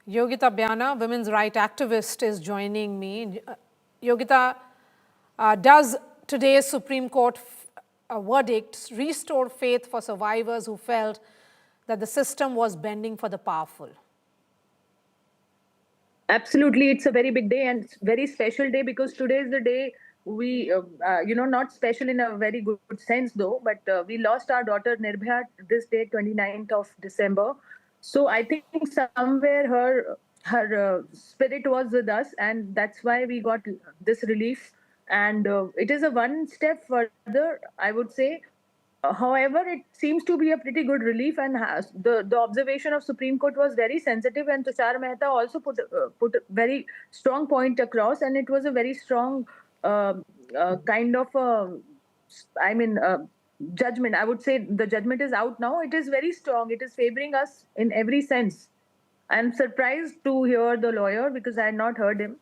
Yogita Byana, women's rights activist, is joining me. Yogita, does today's Supreme Court verdict restore faith for survivors who felt that the system was bending for the powerful? Absolutely, it's a very big day and very special day because today is the day not special in a very good sense though, but we lost our daughter Nirbhaya this day, 29th of December. So I think somewhere her spirit was with us, and that's why we got this relief. And it is a one step further, I would say. However, it seems to be a pretty good relief, and the observation of Supreme Court was very sensitive, and Tushar Mehta also put a very strong point across, and it was a very strong uh, kind of I mean judgment. I would say the judgment is out now. It is very strong. It is favoring us in every sense. I'm surprised to hear the lawyer because I had not heard him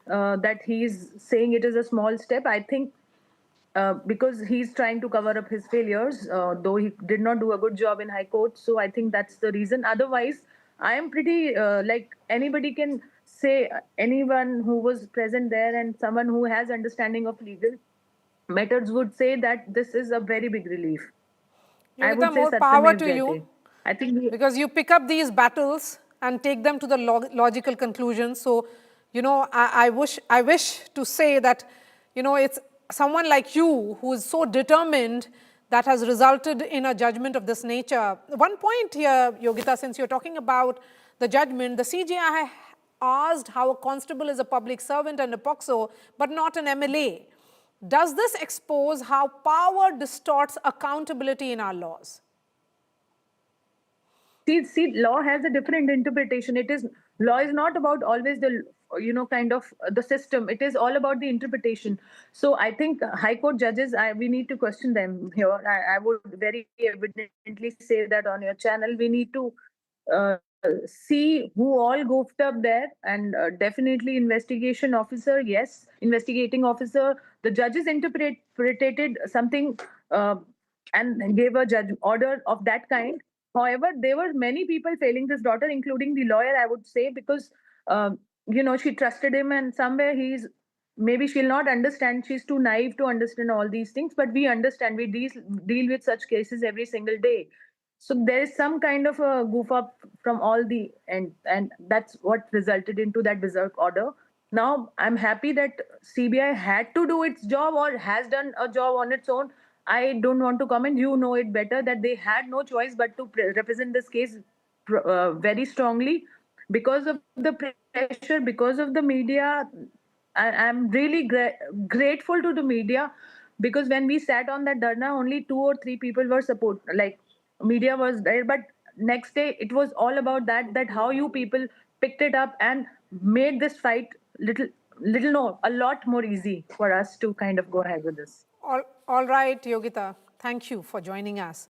that he's saying it is a small step. I think because he's trying to cover up his failures, though he did not do a good job in High Court. So I think that's the reason. Otherwise, I am pretty like anybody can say, anyone who was present there and someone who has understanding of legal matters would say that this is a very big relief. I Yogita, would say more power Satyamev to you, Jayate. I think because you pick up these battles and take them to the logical conclusion. So, I wish to say that, it's someone like you who is so determined that has resulted in a judgment of this nature. One point here, Yogita, since you're talking about the judgment, the CJI asked how a constable is a public servant and a POCSO, but not an MLA. Does this expose how power distorts accountability in our laws? See, law has a different interpretation. It is law is not about always the kind of the system. It is all about the interpretation. So I think high court judges, we need to question them here. I would very evidently say that on your channel. We need to uh, see who all goofed up there, and definitely investigation officer, yes, investigating officer. The judges interpreted something uh, and gave a judge order of that kind. However, there were many people failing this daughter, including the lawyer, I would say, because she trusted him, and somewhere maybe she'll not understand. She's too naive to understand all these things, but we understand. We deal with such cases every single day. So there is some kind of a goof up from all the end, and that's what resulted into that berserk order. Now I'm happy that CBI had to do its job or has done a job on its own. I don't want to comment. You know it better that they had no choice but to represent this case very strongly because of the pressure, because of the media. I'm really grateful to the media, because when we sat on that dharna, only 2 or 3 people were like media was there, but next day it was all about that how you people picked it up and made this fight no, a lot more easy for us to kind of go ahead with this. All right, Yogita. Thank you for joining us.